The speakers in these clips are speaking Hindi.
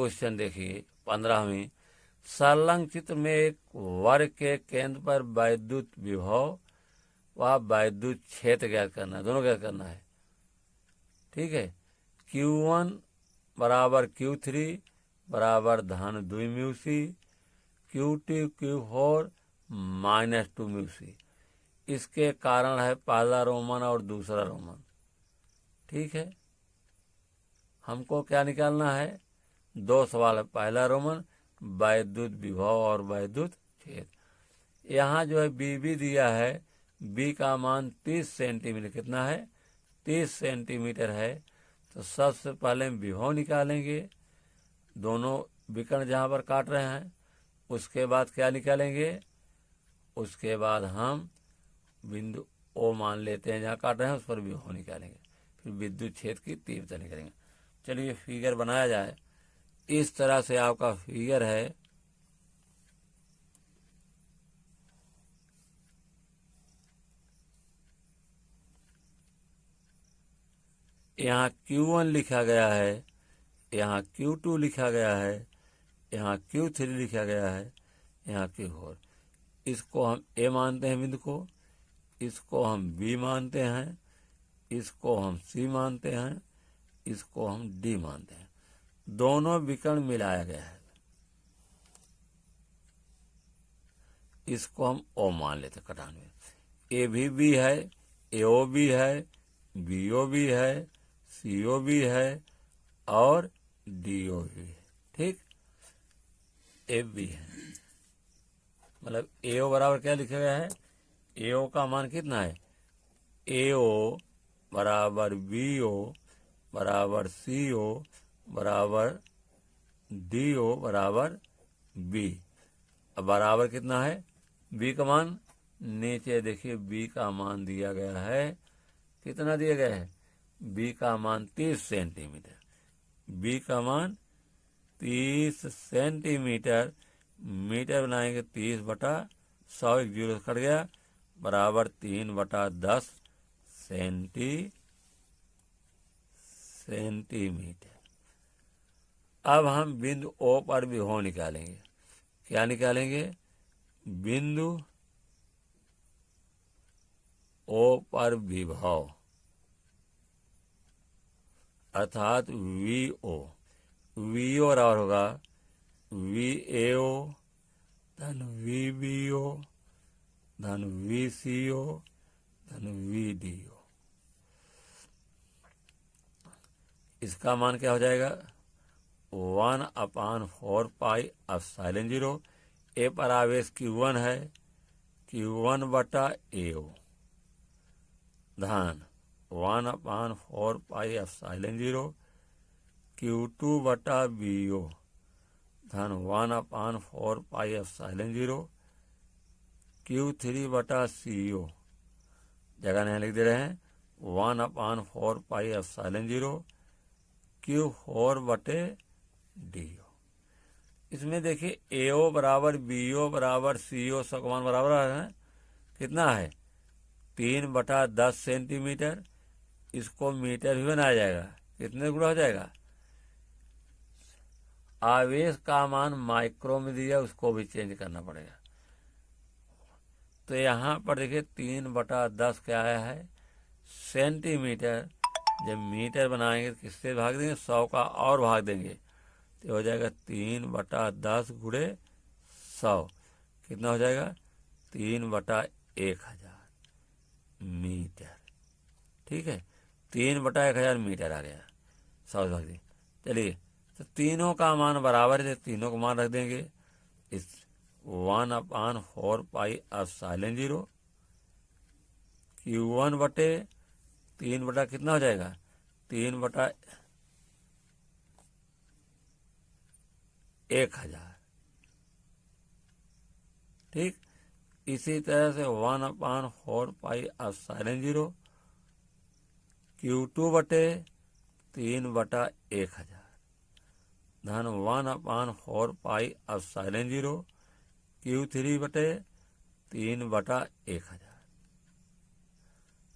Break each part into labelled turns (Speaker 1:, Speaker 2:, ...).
Speaker 1: क्वेश्चन देखिए 15वीं। संलग्न चित्र में एक वर्ग के केंद्र पर वैद्युत विभव व वैद्युत क्षेत्र ज्ञात करना है, दोनों ज्ञात करना है। ठीक है। Q1 बराबर Q3 बराबर धन 2 mu C, Q2 Q4 minus 2 mu C. इसके कारण है पहला रोमन और दूसरा रोमन। ठीक है। हमको क्या निकालना है? दो सवाल है। पहला रोमन वैद्युत विभव और वैद्युत क्षेत्र। यहाँ जो है बी दिया है, बी का मान 30 सेंटीमीटर, कितना है? 30 सेंटीमीटर है। तो सबसे पहले हम विभव निकालेंगे, दोनों विकर्ण जहाँ पर काट रहे हैं। उसके बाद क्या निकालेंगे? उसके बाद हम बिंदु ओ मान लेते हैं जहाँ काट रहे हैं, उस पर विभव निकालेंगे। फिर विद्युत क्षेत्र की तीव्रता निकालेंगे। चलिए फिगर बनाया जाए। इस तरह से आपका फिगर है। यहाँ Q1 लिखा गया है, यहाँ Q2 लिखा गया है, यहाँ Q3 लिखा गया है, यहाँ Q4। इसको हम A मानते हैं बिंदु को, इसको हम B मानते हैं, इसको हम C मानते हैं, इसको हम D मानते हैं। दोनों विकर्ण मिलाया गया है। इसको हम O मान लेते हैं कटान में। A भी B है, AO भी है, BO भी है, CO भी है और DO भी है। ठीक। F भी है। मतलब AO बराबर क्या लिखा गया है? AO का मान कितना है? AO बराबर BO बराबर CO बराबर DO बराबर B। अब बराबर कितना है? B का मान नीचे देखिए, B का मान दिया गया है। कितना दिया गया है? B का मान 30 सेंटीमीटर। B का मान 30 सेंटीमीटर। मीटर बनाएंगे 30/100, एक जीरो कट गया, बराबर 3/10 सेंटीमीटर। अब हम बिंदु O पर विभव निकालेंगे। क्या निकालेंगे? बिंदु O पर विभव अर्थात VO। VO बराबर होगा VAO धन VBO धन VCO धन VDO। इसका मान क्या हो जाएगा? 1/4πε0। ए पर आवेश Q1 है, Q1/AO धन 1/4πε0 Q2/BO धन 1/4πε0 Q3/CO। जगह नहीं लिख दे रहे हैं। 1/4πε0 Q4/DO। इसमें देखिए AO बराबर BO बराबर CO सबका मान बराबर है। कितना है? 3/10 सेंटीमीटर। इसको मीटर भी बनाया जाएगा। कितने गुणा हो जाएगा? आवेश का मान माइक्रो में दिया, उसको भी चेंज करना पड़ेगा। तो यहाँ पर देखिए 3/10 क्या है? सेंटीमीटर। जब मीटर बनाएंगे तो किससे भाग देंगे? 100 का और भाग देंगे, तो हो जाएगा 3/10 गुणे 100। कितना हो जाएगा? 3/1000 मीटर। ठीक है। 3/1000 मीटर आ गया। 100 भाग दिए। चलिए, तो तीनों का मान बराबर है, तीनों का मान रख देंगे। इस 1/4πε0 Q1/3 कितना हो जाएगा? 3/1000। ठीक। इसी तरह से 1/4πε0 Q2/3/1000 धन 1/4πε0 Q3/3/1000।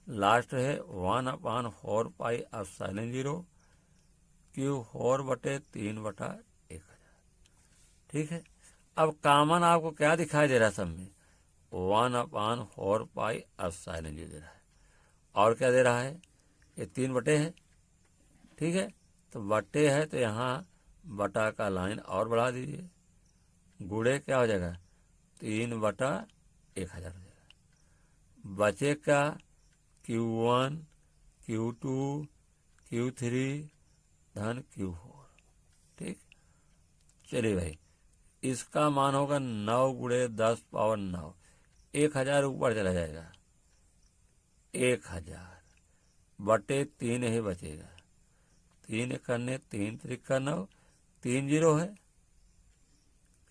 Speaker 1: लास्ट है 1/4πε0 Q4/3/1000। ठीक है। अब कॉमन आपको क्या दिखाई दे रहा है सब में? 1/4 पाई दे रहा है। और क्या दे रहा है? ये 3 बटे है, ठीक है। तो बटे है तो यहाँ बटा का लाइन और बढ़ा दीजिए, गुणे क्या हो जाएगा? 3/1000 हो जाएगा। बचे का Q1 Q2 Q3 धन Q4, ठीक। चलिए भाई, इसका मान होगा 9 × 10⁻9, 1000 ऊपर चला जाएगा, 1000 बटे 3 ही बचेगा। 3 करने 3 त्रिका 9, 3 जीरो है,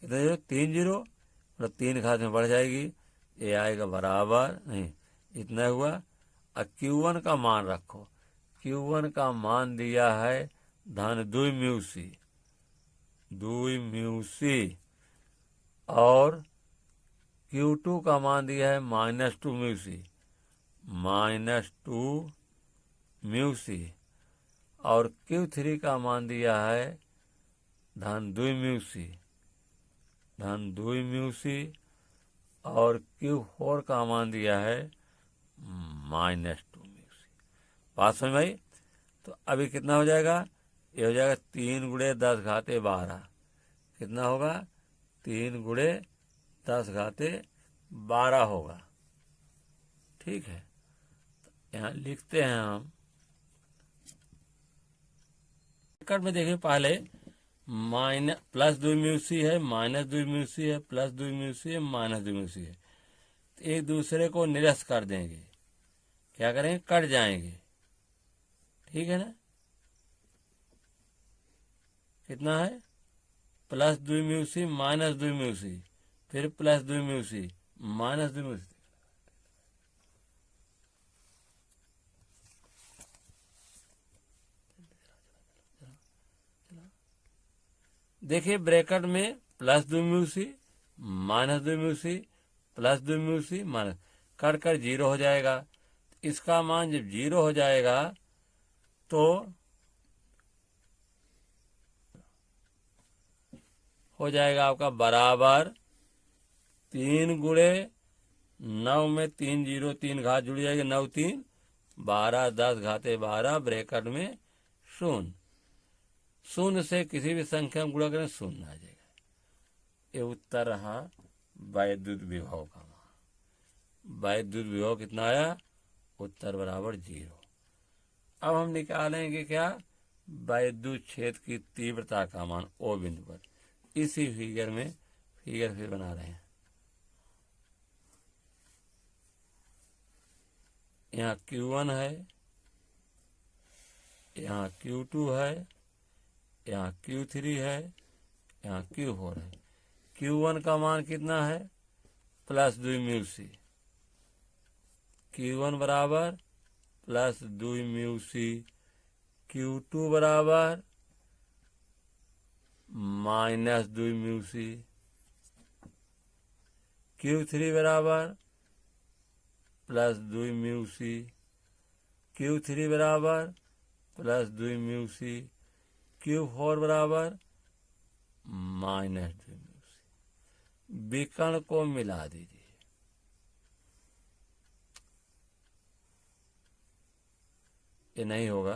Speaker 1: कितना जीरो? 3 जीरो, मतलब 3 घात में बढ़ जाएगी, ये आएगा बराबर नहीं, इतना हुआ। अब Q1 का मान रखो, Q1 का मान दिया है धन 2 म्यूसी, 2 म्यूसी, और Q2 का मान दिया है -2 म्यूसी, -2 म्यूसी, और Q3 का मान दिया है धन 2 म्यूसी, धन 2 म्यूसी, और Q4 का मान दिया है -2 म्यूसी। बात समझ में आई? तो अभी कितना हो जाएगा? ये हो जाएगा 3 × 10⁻12, कितना होगा? 3 × 10⁻12 होगा, ठीक है। तो यहाँ लिखते हैं हम, ब्रैकेट में देखें पहले, +2 म्यूसी है, -2 म्यूसी है, +2 म्यूसी है, -2 म्यूसी है, तो एक दूसरे को निरस्त कर देंगे, क्या करेंगे? कट जाएंगे, ठीक है ना। कितना है? +2 म्यूसी, -2 म्यूसी, फिर +2 म्यूसी, -2 म्यूसी। देखिए ब्रैकेट में +2 Meucci, -2 Meucci, +2 Meucci, minus, cut कर 0 हो जाएगा। इसका मान जब 0 हो जाएगा तो हो जाएगा आपका बराबर 3 × 9 में 3 जीरो, 3 घात जुड़ जाएगी, 9 3 12, 10⁻12 ब्रैकेट में 0। 0 से किसी भी संख्या में गुणा करें 0 आ जाएगा। ये उत्तर रहा वैद्युत विभव का मान। वैद्युत विभव कितना आया? उत्तर बराबर 0। अब हम निकालेंगे क्या? वैद्युत क्षेत्र की तीव्रता का मान O बिंदु पर। इसी फिगर में फिगर फिर बना रहे हैं। यहाँ Q1 है, यहाँ Q2 है, यहाँ Q3 है, यहाँ Q4 है। Q1 का मान कितना है? +2 म्यूसी। Q1 बराबर +2 म्यूसी, Q2 बराबर -2 म्यूसी, Q3 बराबर +2 म्यूसी, Q3 बराबर +2 म्यूसी, Q4 बराबर -2 म्यूसी। विकर्ण को मिला दीजिए। ये नहीं होगा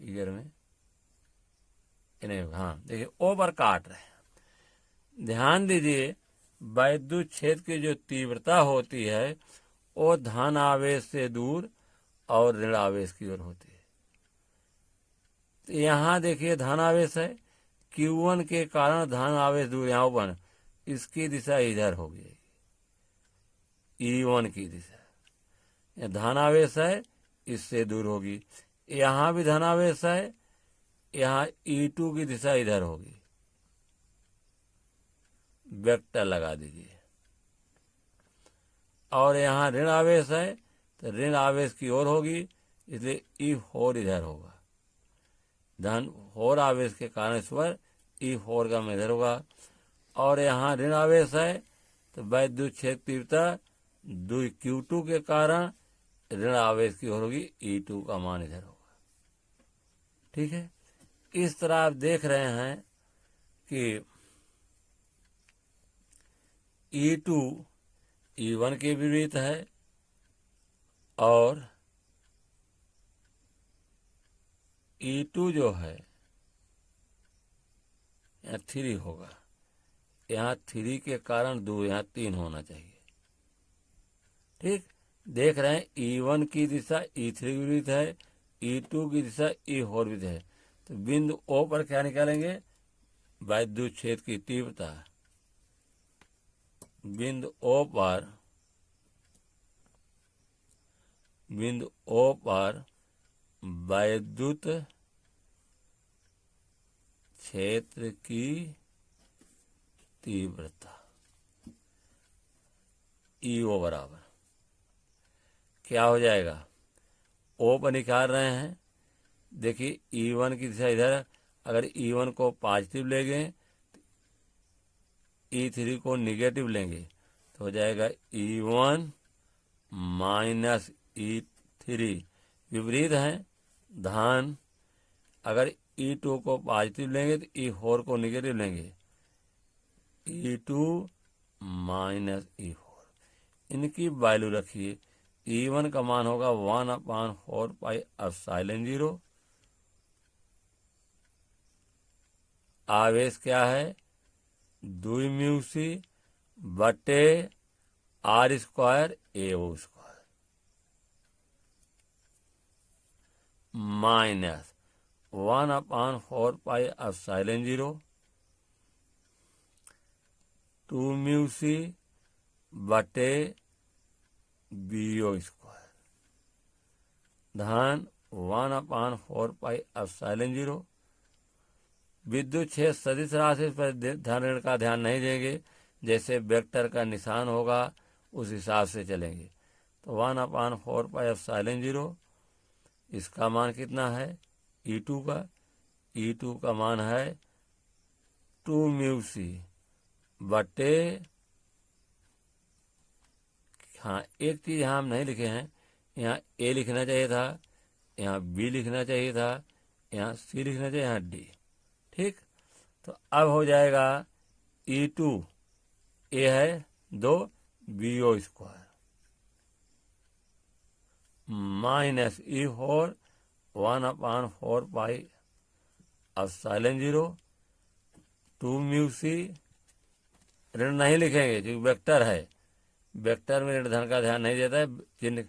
Speaker 1: फिगर में, ये नहीं होगा। हाँ देखिए, ओवर काट रहे हैं। ध्यान दीजिए, वैद्युत क्षेत्र की जो तीव्रता होती है वो धन आवेश से दूर और ऋण आवेश की ओर होती है। तो यहाँ देखिए धन आवेश है, Q1 के कारण धन आवेश दूर, यहाँ ऊपर, इसकी दिशा इधर होगी, E1 की दिशा। धन आवेश है, इससे दूर होगी। यहाँ भी धन आवेश है, यहाँ E2 की दिशा इधर होगी। वेक्टर लगा दीजिए। और यहाँ ऋण आवेश है तो ऋण आवेश की ओर होगी, इसलिए E4 इधर होगा। धन 4 आवेश के कारण इस पर E4 का मान इधर होगा। और यहाँ ऋण आवेश है तो वैद्युत क्षेत्र तीव्रता 2 Q2 के कारण ऋण आवेश की ओर होगी, E2 का मान इधर होगा। ठीक है, इस तरह आप देख रहे हैं कि E2 E1 के विपरीत है और E2 जो है यहाँ 3 होगा। यहाँ 3 के कारण 2, यहाँ 3 होना चाहिए। ठीक, देख रहे हैं E1 की दिशा E3 के विपरीत है, E2 की दिशा E4 विपरीत है। तो बिंदु O पर क्या निकालेंगे? वैद्युत क्षेत्र की तीव्रता। बिंदु O पर वैद्युत क्षेत्र की तीव्रता EO बराबर क्या हो जाएगा? O पर निकाल रहे हैं। देखिए E1 की दिशा इधर है। अगर E1 को पॉजिटिव लेंगे, E3 को निगेटिव लेंगे तो हो जाएगा E1 माइनस E3। विपरीत है धन। अगर E2 को पॉजिटिव लेंगे तो E4 को निगेटिव लेंगे, E2 माइनस E4। इनकी वैल्यू रखिए। E1 का मान होगा 1/4 पाई एप्सिलॉन 0। आवेश क्या है? 2 म्यू सी बटे R square AO square minus 1/4 pi epsilon 0 2 mu C बटे BO स्क्वायर धन 1/4 पाई एप्सिलॉन 0। विद्युत क्षेत्र सदिश राशि पर ध्यान का ध्यान नहीं देंगे, जैसे वेक्टर का निशान होगा उस हिसाब से चलेंगे। तो 1/4 पाई एप्सिलॉन 0, इसका मान कितना है? E2 का। E2 का मान है 2 म्यू सी बटे, हाँ एक चीज यहाँ हम नहीं लिखे हैं, यहाँ A लिखना चाहिए था, यहाँ B लिखना चाहिए था, यहाँ C लिखना चाहिए, यहाँ D। ठीक, तो अब हो जाएगा E2 A है 2 BO square minus E4 1/4 pi epsilon 0 2 mu C. ऋण नहीं लिखेंगे जो वेक्टर है, वेक्टर में ऋण धन का ध्यान नहीं देता है, चिन्ह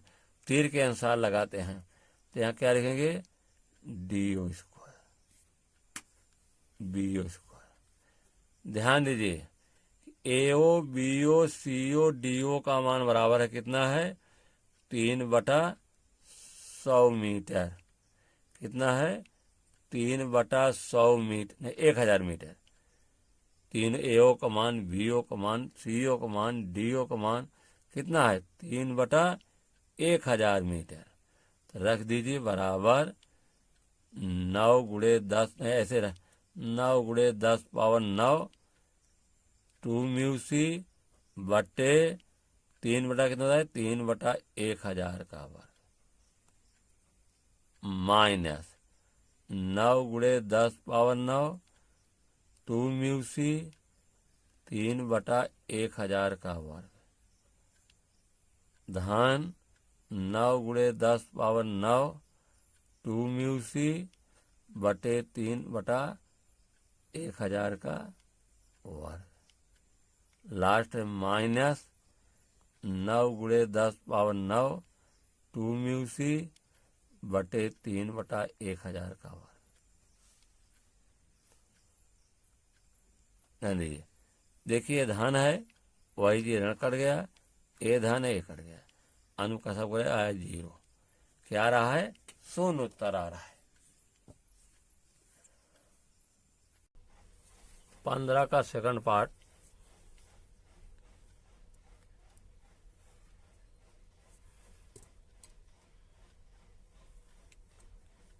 Speaker 1: तीर के अनुसार लगाते हैं। तो यहाँ क्या लिखेंगे? DO square BO square. ध्यान दीजिए AO BO CO DO का मान बराबर है कितना है? 3/100 मीटर। कितना है? 3/100 मीटर, नहीं 1000 मीटर। 3 AO का मान, BO का मान, CO का मान, DO का मान कितना है? 3/1000 मीटर। तो रख दीजिए बराबर 9 गुणे 10, ऐसे 9 गुणे 10 पावर 9 2 म्यू सी बटे 3 कितना है? 3/1000 का वर्ग माइनस 9 गुणे 10 पावर 9 2 म्यू सी 3/1000 का वर्ग धन 9 गुणे 10 पावर 9 2 म्यू सी बटे 3/1000 का वर्ग। लास्ट माइनस 9 गुणे 10 पावर 9 2 म्यू सी बटे 3/1000 का वर्ग। देखिए धन है, वही जी ऋण कट गया, ए धन है, ए कट गया, अनुका सब आया 0। क्या रहा है? 0 उत्तर आ रहा है। 15 का सेकंड पार्ट।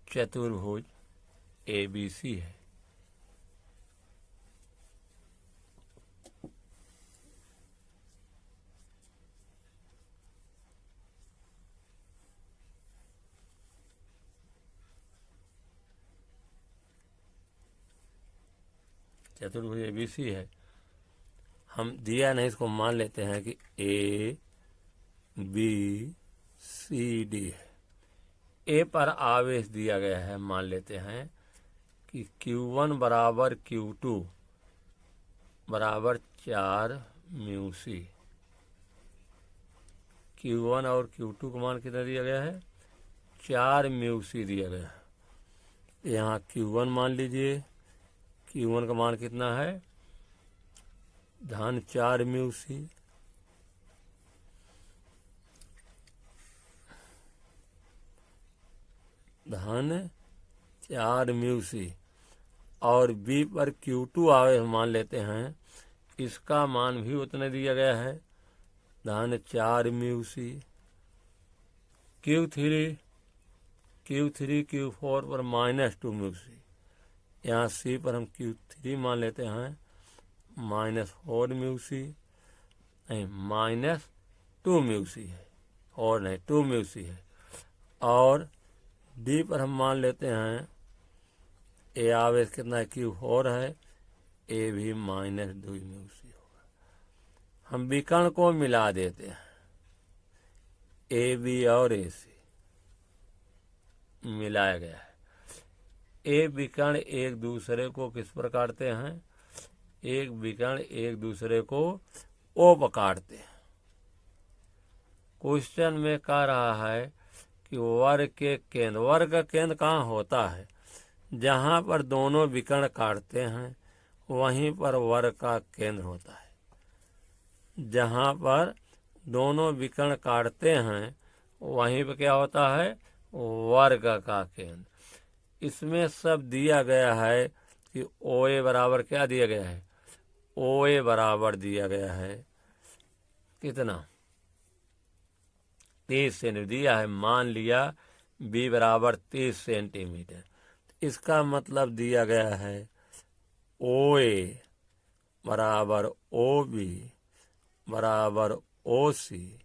Speaker 1: चतुर्भुज ABC है। चतुर्भुज ABC है। हम दिया नहीं, इसको मान लेते हैं कि ए बी सी डी है। ए पर आवेश दिया गया है, मान लेते हैं कि Q1 बराबर Q2 बराबर 4 म्यू सी। Q1 और Q2 का मान कितना दिया गया है? 4 म्यू सी दिया गया है। यहाँ Q1 मान लीजिए, Q1 का मान कितना है? धन 4 म्यू सी, धन 4 म्यू सी। और बी पर Q2 आवेश मान लेते हैं, इसका मान भी उतना दिया गया है, धन 4 म्यू सी। Q3 Q4 पर -2 म्यू सी। यहाँ सी पर हम Q3 मान लेते हैं, -4 म्यू सी, नहीं -2 म्यू सी है, और नहीं 2 म्यू सी है। और डी पर हम मान लेते हैं, ए आवेश कितना है? Q4 है, ए भी -2 म्यू सी होगा। हम विकर्ण को मिला देते हैं, ए बी और ए सी मिलाया गया है। एक विकर्ण एक दूसरे को किस पर काटते हैं? एक विकर्ण एक दूसरे को ओ पर काटते हैं। क्वेश्चन में कह रहा है कि वर्ग के केंद्र, वर्ग का केंद्र कहाँ होता है? जहाँ पर दोनों विकर्ण काटते हैं वहीं पर वर्ग का केंद्र होता है। जहाँ पर दोनों विकर्ण काटते हैं वहीं पर क्या होता है? वर्ग का केंद्र। इसमें सब दिया गया है कि ओ ए बराबर क्या दिया गया है? ओ ए बराबर दिया गया है कितना? 30 सेंटीमीटर दिया है। मान लिया बी बराबर 30 सेंटीमीटर। इसका मतलब दिया गया है ओ ए बराबर ओ बी बराबर ओ सी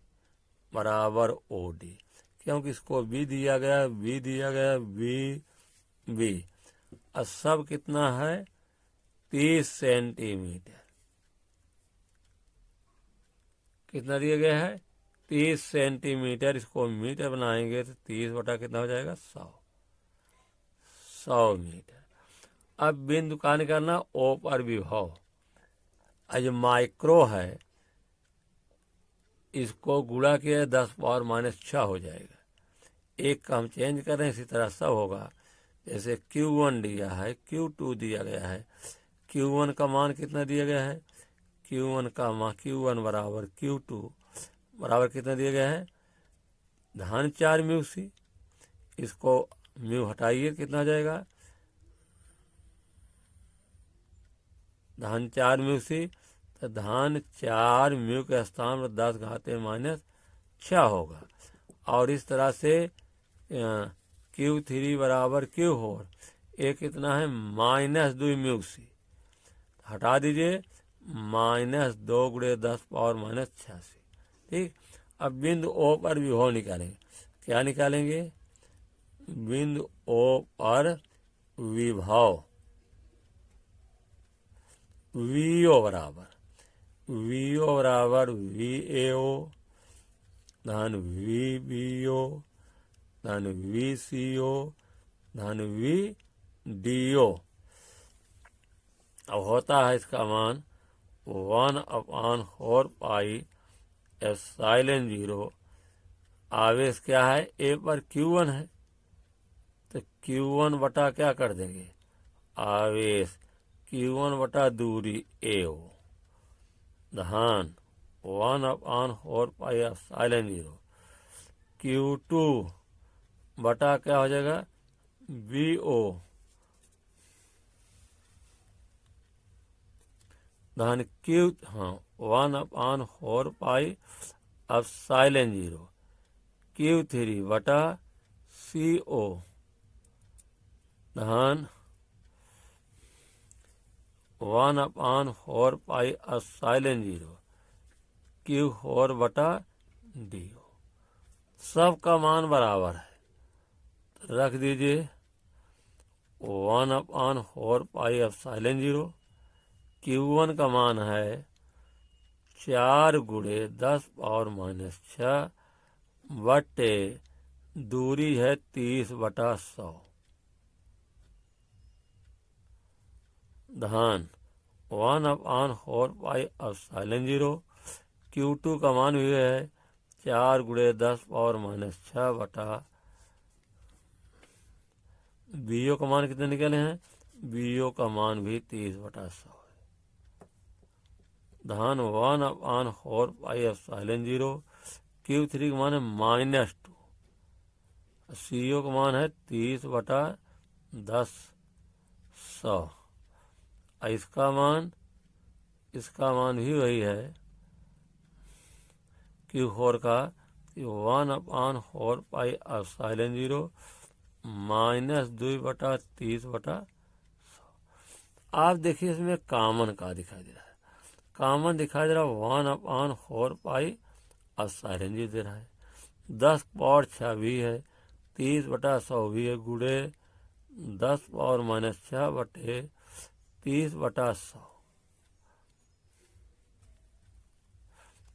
Speaker 1: बराबर ओ डी, क्योंकि इसको बी दिया गया, बी दिया गया, बी और सब कितना है? 30 सेंटीमीटर। कितना दिया गया है? 30 सेंटीमीटर। इसको मीटर बनाएंगे तो 30 बटा कितना हो जाएगा? 100 मीटर। अब बिंदु का निकालना, ओ पर विभव। आज माइक्रो है, इसको गुणा किया 10⁻⁻6 हो जाएगा। एक का हम चेंज कर रहे हैं, इसी तरह सब होगा। जैसे Q1 दिया है, Q2 दिया गया है। Q1 का मान कितना दिया गया है? Q1 का मान Q1 बराबर Q2 बराबर कितना दिया गया है? धन 4 म्यू सी। इसको म्यू हटाइए, कितना हो जाएगा? धन 4 म्यू सी, तो धन 4 म्यू के स्थान पर 10⁻⁻6 होगा। और इस तरह से Q3 बराबर Q4, ये कितना है? -2 म्यू सी। हटा दीजिए, -2 × 10⁻86। ठीक। अब बिंदु ओ पर विभव निकालेंगे। क्या निकालेंगे? बिंदु ओ पर विभव वीओ बराबर VAO धन VBO धन VCO धन VDO। अब होता है इसका मान 1/4πε0। आवेश क्या है? ए पर Q1 है, तो Q1 बटा क्या कर देंगे? आवेश Q1 बटा दूरी AO धन 1/4πε0। Q2 बटा क्या हो जाएगा? BO धन 1/4πε0। Q3 बटा CO धन 1/4πε0। Q4 बटा DO। सबका मान बराबर है, तो रख दीजिए 1/4πε0। Q1 का मान है 4 गुणे 10 पावर माइनस 6 बटे दूरी है 30/100 धन 1/4πε0। Q2 का मान भी है 4 गुणे 10 पावर माइनस 6 बटा BO का मान कितने निकले हैं? BO का मान भी 30/100 है। धन 1/4πε0। Q3 का मान है -2। CO का मान है 30/10। इसका मान भी वही है Q4 का 1/4πε0 -2/30/100। आप देखिए इसमें कॉमन का दिखाई दे रहा है, 1/4πε0 दे रहा है, 10 पावर 6 भी है, 30/100 भी है, गुणे 10 पावर माइनस 6 बटे 30/100।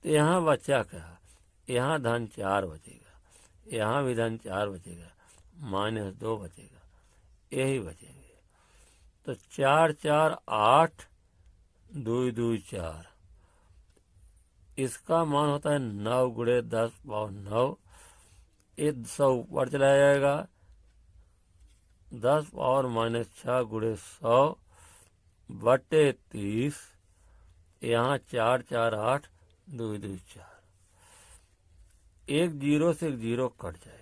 Speaker 1: तो यहाँ बचा क्या? यहाँ धन 4 बचेगा, यहाँ भी धन 4 बचेगा, -2 बचेगा, यही बचेंगे। तो 4 4 8, 2 2 4। इसका मान होता है 9 गुणे 10 पावर 9। ये 100 ऊपर चला जाएगा, 10 पावर माइनस 6 गुणे 100 बटे 30। यहाँ 4 4 8, 2 2 4। एक 0 से एक 0 कट जाएगा।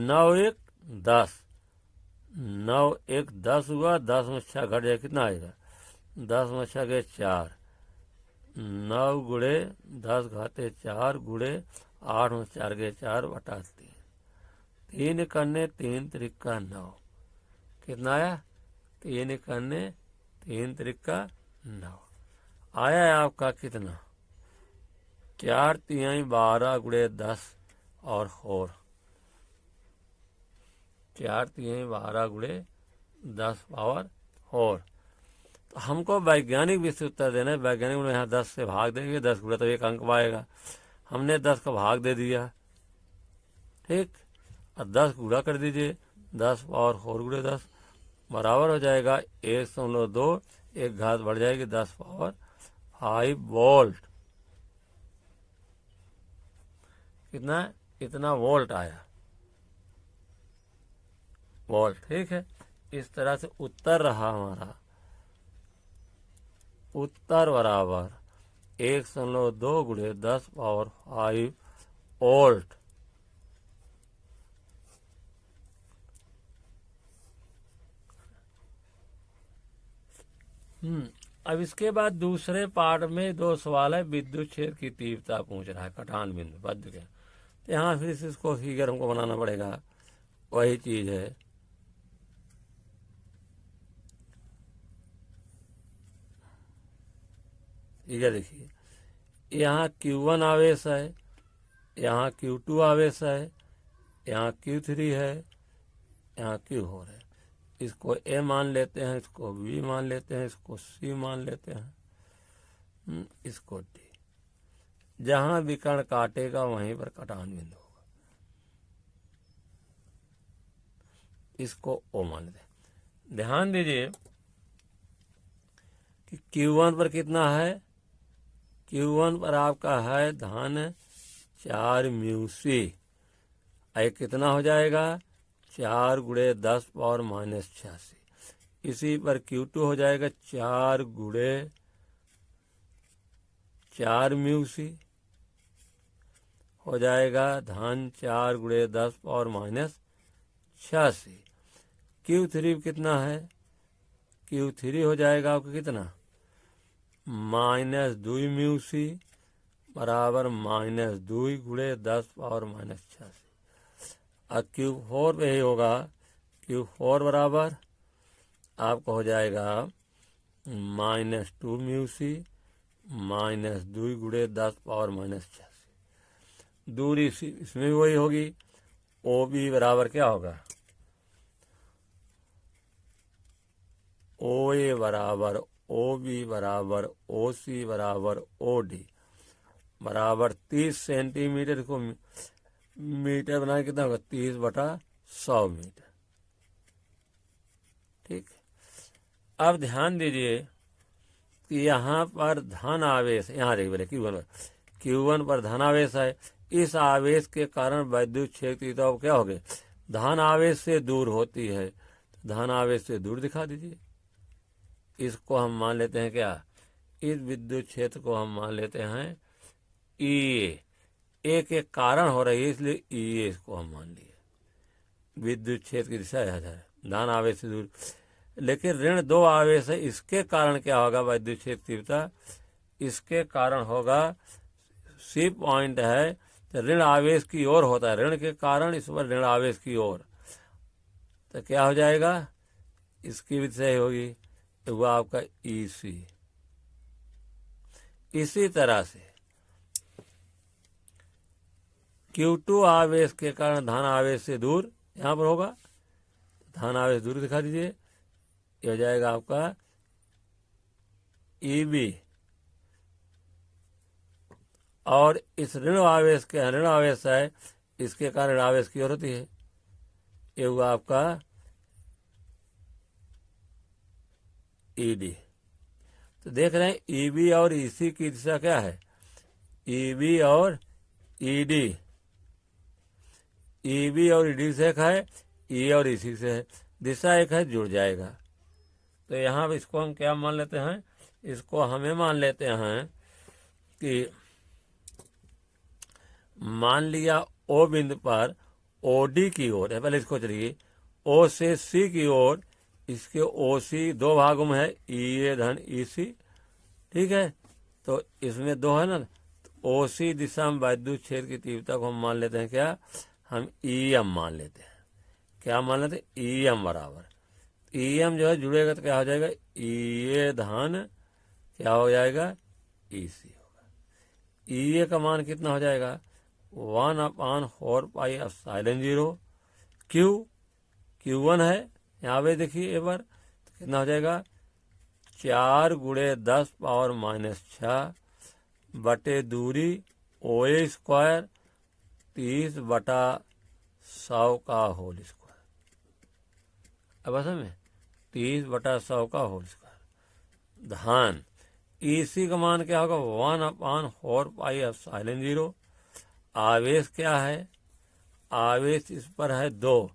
Speaker 1: 9 1 10, 9 1 10 हुआ, 10 में 6 घट जाएगा, कितना आएगा? 10 में 6 गए 4। 9 गुणे 10 घाते 4 गुणे 8 में 4 गए 4 बटा 3। 3 करने 3 त्रिका 9, कितना आया? 3 करने 3 त्रिका 9 आया है आपका कितना? 4 3 12 गुणे 10 और 4 3 12 गुणे 10 पावर 4। तो हमको वैज्ञानिक विधि उत्तर देना है। वैज्ञानिक में यहाँ 10 से भाग देंगे, 10 गुणे तो 1 अंक पाएगा। हमने 10 का भाग दे दिया, ठीक, और 10 गुणा कर दीजिए, 10 पावर 4 गुणे 10 बराबर हो जाएगा 1.2। एक घात बढ़ जाएगी 10 पावर 5 वोल्ट। कितना? इतना वोल्ट आया, वोल्ट, ठीक है। इस तरह से उत्तर रहा हमारा, उत्तर बराबर 1.2 गुणे 10 पावर 5 वोल्ट। अब इसके बाद दूसरे पार्ट में 2 सवाल है। विद्युत क्षेत्र की तीव्रता पूछ रहा है, कटान बिंदु बद्ध के। तो यहाँ फिर इसको फिगर हमको बनाना पड़ेगा, वही चीज है। फिगर देखिए, यहाँ Q1 आवेश है, यहाँ Q2 आवेश है, यहाँ Q3 है, यहाँ Q4 है। इसको A मान लेते हैं, इसको B मान लेते हैं, इसको C मान लेते हैं, इसको D। जहां विकर्ण काटेगा वहीं पर कटान बिंदु होगा, इसको O मान लेते हैं। ध्यान दीजिए कि Q1 पर कितना है? Q1 पर आपका है धन 4 म्यूसी। कितना हो जाएगा? 4 गुणे 10 पावर माइनस 86। इसी पर Q2 हो जाएगा 4 गुणे 4 म्यूसी, हो जाएगा धन 4 गुणे 10 पावर माइनस 86। Q3 कितना है? Q3 हो जाएगा आपको कितना? -2 म्यूसी बराबर -2 गुणे 10 पावर माइनस 86। और Q4 पे ही होगा, Q4 बराबर आपको हो जाएगा -2 म्यूसी -2 गुणे 10 पावर माइनस 86। दूरी इसमें भी वही होगी। OB बराबर क्या होगा? OA बराबर OB बराबर OC बराबर OD बराबर 30 सेंटीमीटर को मीटर बनाए कितना होगा 30/100 मीटर। ठीक। अब ध्यान दीजिए कि यहाँ पर धन आवेश, यहाँ देखिए बोले Q1 पर धन आवेश है। इस आवेश के कारण वैद्युत क्षेत्र की तो क्या हो गए, धन आवेश से दूर होती है। धन आवेश से दूर दिखा दीजिए। इसको हम मान लेते हैं क्या, इस विद्युत क्षेत्र को हम मान लेते हैं ए के कारण हो रही है, इसलिए EA इसको हम मान लिए। विद्युत क्षेत्र की दिशा है धन आवेश से दूर, लेकिन ऋण 2 आवेश है, इसके कारण क्या होगा वैद्युत क्षेत्र तीव्रता, इसके कारण होगा C पॉइंट है तो ऋण आवेश की ओर होता है, ऋण के कारण इस पर ऋण आवेश की ओर, तो क्या हो जाएगा, इसकी भी सही होगी, तो वह आपका EC। इसी तरह से Q2 आवेश के कारण धन आवेश से दूर यहाँ पर होगा, धन आवेश दूर दिखा दीजिए, ये हो जाएगा आपका EB। और इस ऋण आवेश के ऋण आवेश है, इसके कारण ऋण आवेश की ओर होती है, ये हुआ आपका ED। तो देख रहे हैं EB और EC की दिशा क्या है, EB और ED, EB और ED से एक है, E और EC से है, दिशा एक है, जुड़ जाएगा। तो यहाँ पर इसको हम क्या मान लेते हैं, इसको हमें मान लेते हैं कि मान लिया O बिंदु पर OD की ओर है, पहले इसको चलिए O से C की ओर, इसके OC 2 भागों में है, EA धन EC। ठीक है, तो इसमें 2 है ना, तो OC दिशा में वैद्युत क्षेत्र की तीव्रता को हम मान लेते हैं क्या, हम EM मान लेते हैं। क्या मान लेते हैं, EM बराबर, EM जो है जुड़ेगा तो क्या हो जाएगा, EA धन क्या हो जाएगा, EC होगा। EA का मान कितना हो जाएगा, 1/4πε0। Q1 है, यहाँ पे देखिए एक बार, तो कितना हो जाएगा, 4 × 10⁻⁻6 बटे दूरी OA स्क्वायर 30/100 का होल स्क्वायर। अब असल में 30/100 का होल स्क्वायर। धन EC का मान क्या होगा, 1/4πε0। आवेश क्या है, आवेश इस पर है 2,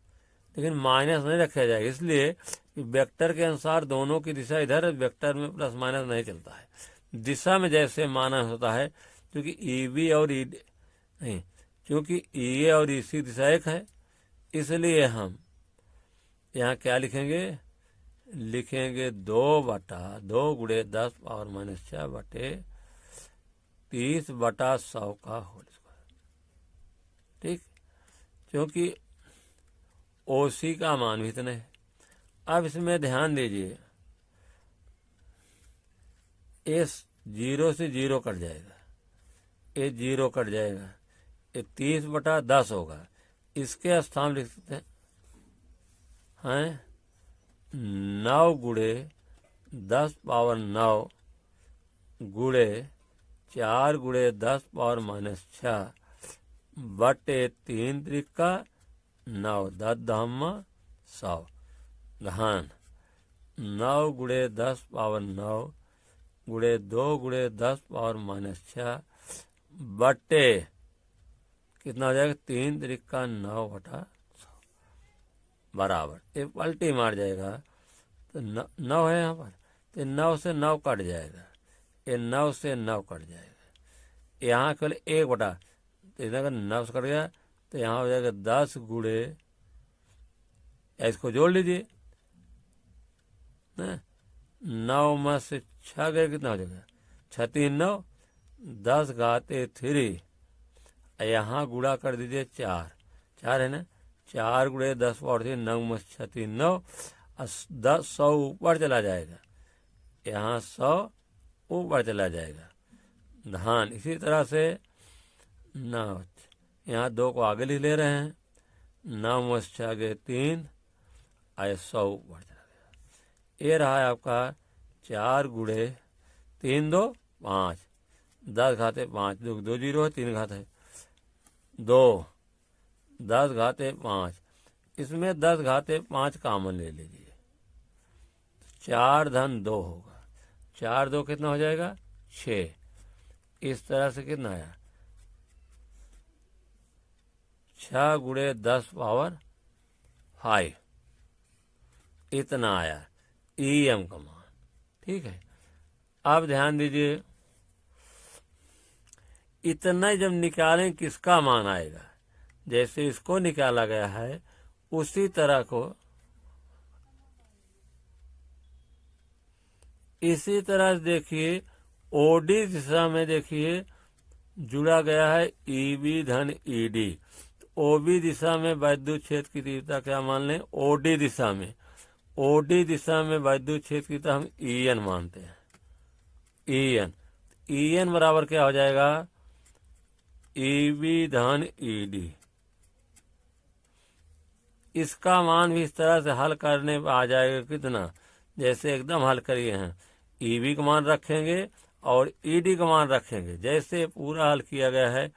Speaker 1: लेकिन माइनस नहीं रखा जाएगा, इसलिए कि वेक्टर के अनुसार दोनों की दिशा इधर, वेक्टर में प्लस माइनस नहीं चलता है, दिशा में जैसे माना होता है। क्योंकि EB और ED नहीं, क्योंकि EA और EC दिशा एक है, इसलिए हम यहाँ क्या लिखेंगे, लिखेंगे 2/2 × 10⁻⁻6 बटे 30/100 का होल स्क्वायर। ठीक, क्योंकि OC का मान भी इतने है। अब इसमें ध्यान दीजिए, ये 0 से 0 कट जाएगा, ये 0 कट जाएगा, ये 30/10 होगा, इसके स्थान लिख सकते हैं 9 × 10⁻9 × 4 × 10⁻⁻6 बटे 3 त्रिका 9 10 धामा 100 धन 9 × 10⁻9 × 2 × 10⁻⁻6 बटे कितना हो जाएगा, 3 त्रिका 9/100 बराबर, ये पलटी मार जाएगा, तो 9 है यहाँ पर, तो 9 से 9 कट जाएगा, ये 9 से 9 कट जाएगा, यहाँ केवल 1/, तो इधर 9 से कट गया, तो यहाँ हो जाएगा 10 × इसको जोड़ लीजिए ना, 9 में से 6 गए, कितना हो जाएगा, 6 3 9, 10 घाते 3, यहाँ गुणा कर दीजिए 4 है ना, 4 × 10⁻3 9 में 6 3 9, 10 100 ऊपर चला जाएगा, यहाँ 100 ऊपर चला जाएगा धन। इसी तरह से 9, यहाँ 2 को आगे लिख ले रहे हैं, 9 में 6 गए 3, 100 ऊपर चला गया। ये रहा है आपका 4 गुणे 3 2 5, 10 घाते 5, 2 जीरो है, 3 घात है 2, 10 घाते 5, इसमें 10 घाते 5 कॉमन ले लीजिए, 4 धन 2 होगा, 4 2 कितना हो जाएगा 6। इस तरह से कितना आया 6 गुणे 10 पावर 5, इतना आया EM का मान। ठीक है, अब ध्यान दीजिए, इतना जब निकालें किसका मान आएगा, जैसे इसको निकाला गया है उसी तरह को इसी तरह देखिए ओडी दिशा में देखिए जुड़ा गया है EB धन ED। OB दिशा में वैद्युत क्षेत्र की तीव्रता क्या मान लें, OD दिशा में, OD दिशा में वैद्युत क्षेत्र की तीव्रता हम EN मानते हैं, EN बराबर क्या हो जाएगा EB धन ED। इसका मान भी इस तरह से हल करने पर आ जाएगा कितना, जैसे एकदम हल करिए हैं, EB का मान रखेंगे और ED का मान रखेंगे, जैसे पूरा हल किया गया है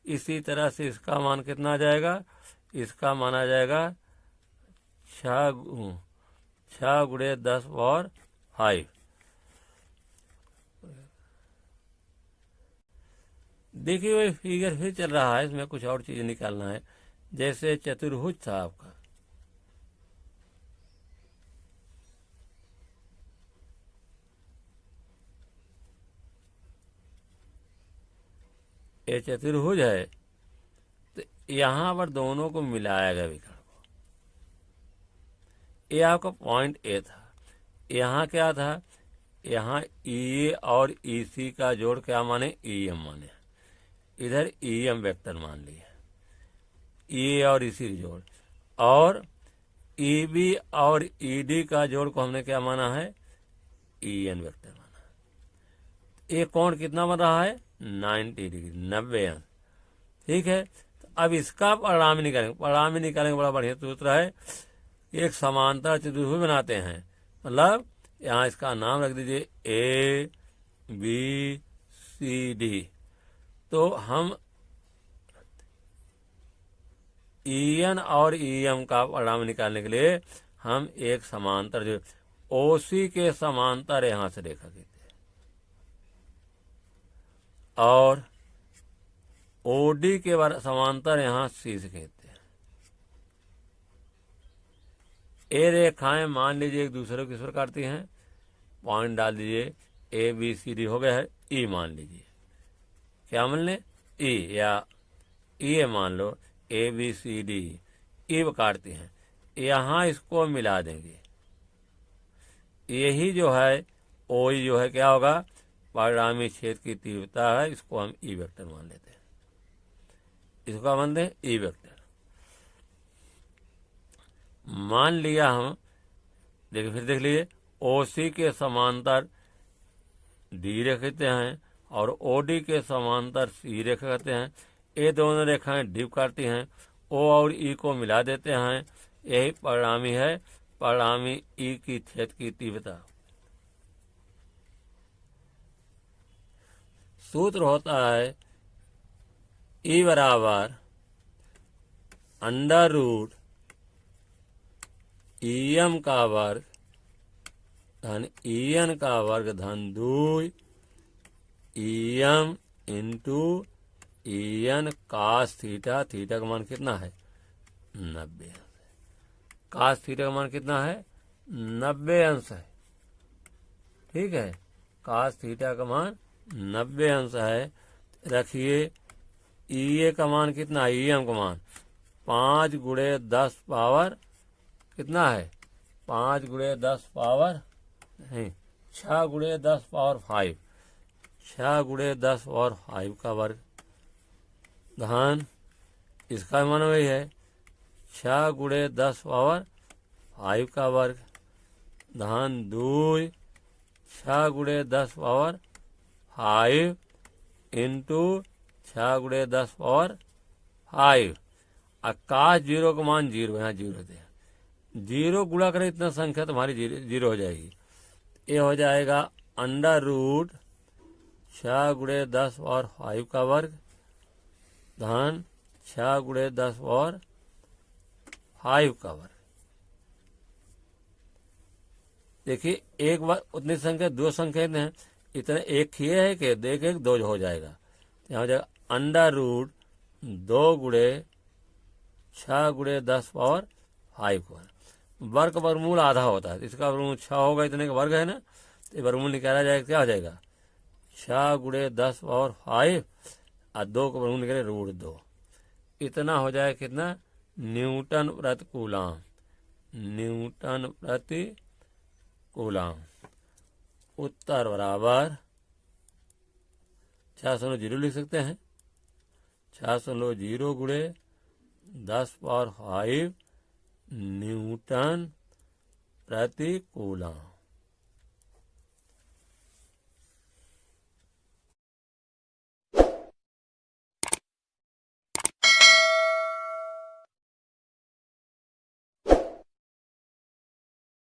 Speaker 1: इसी तरह से इसका मान कितना आ जाएगा, इसका मान आ जाएगा 6 गुणे 10 पावर 5। देखिए वही फिगर फिर चल रहा है, इसमें कुछ और चीज निकालना है, जैसे चतुर्भुज था आपका, ये चतुर्भुज है, तो यहाँ पर दोनों को मिलाया गया विकर्ण को, ये आपका पॉइंट ए था, यहाँ क्या था, यहाँ EA और EC का जोड़ क्या माने EM माने, इधर EM वेक्टर मान लिया, EA और EC जोड़, और EB और ED का जोड़ को हमने क्या माना है EN वेक्टर माना। ये कोण कितना बन रहा है 90 डिग्री, 90 अंश। ठीक है, तो अब इसका परिणामी निकालेंगे, बड़ा बढ़िया सूत्र है, एक समांतर चतुर्भुज बनाते हैं, मतलब यहाँ इसका नाम रख दीजिए ABCD। तो हम EN और EM का परिणाम निकालने के लिए हम एक समांतर जो OC के समांतर यहाँ से रेखा खींचते हैं और OD के समांतर यहाँ C से खींचते हैं। ये रेखाएं मान लीजिए एक दूसरे को किस प्रकार काटती हैं, पॉइंट डाल दीजिए, ABCD हो गया है, E मान लीजिए, क्या मान लें E, या E मान लो ABCD, E काटती हैं, यहाँ इसको मिला देंगे, यही जो है OE जो है क्या होगा परिणामी क्षेत्र की तीव्रता है, इसको हम E वेक्टर मान लेते हैं, इसको मान दें E वेक्टर मान लिया हम। देखिए फिर देख लीजिए, OC के समांतर D रेखाते हैं और OD के समांतर C रेखा कहते हैं, ये दोनों रेखाएं डिप काटती हैं, O और E को मिला देते हैं, यही परिणामी है, परिणामी E की क्षेत्र की तीव्रता। सूत्र होता है E बराबर अंडर रूट EM का वर्ग धन EN का वर्ग धन 2 EM into EN cos theta, theta का मान कितना है 90 अंश, cos थीटा का मान कितना है 90 अंश है। ठीक है, cos थीटा का मान 90 अंश है। रखिए EA का मान कितना है, EM का मान 5 गुणे 10 पावर कितना है, 5 गुणे 10 पावर नहीं 6 गुणे 10 पावर 5, 6 गुणे 10 पावर 5 का वर्ग धन इसका मान वही है 6 गुणे 10 पावर 5 का वर्ग धन 2 6 गुणे 10 पावर 5 इंटू 6 गुणे 10 पावर 5। आकाश जीरो का मान 0, यहाँ 0 दे, 0 गुणा करें इतना संख्या तुम्हारी 0 हो जाएगी। ये हो जाएगा अंडर रूट 6 गुणे 10 और 5 का वर्ग धन 6 गुणे 10 और 5 का वर्ग। देखिए एक बार उतनी संख्या दो संख्या हैं, इतने एक ही है कि देख एक दो हो जाएगा। यहाँ हो जाएगा अंडर रूट 2 गुणे 6 गुणे 10 और 5 का वर्ग वर्गमूल आधा होता है, इसका वर्गमूल 6 होगा, इतने का वर्ग है ना, तो वर्गमूल निकाला जाएगा, क्या हो जाएगा 6 गुणे 10 और 5 और 2 का वर्गमूल निकाले रूट 2। इतना हो जाएगा कितना न्यूटन प्रति कूलाम, न्यूटन प्रति कूलाम। उत्तर बराबर 600 लिख सकते हैं, 600 गुणे 10 पावर 5 न्यूटन प्रति कूलाम।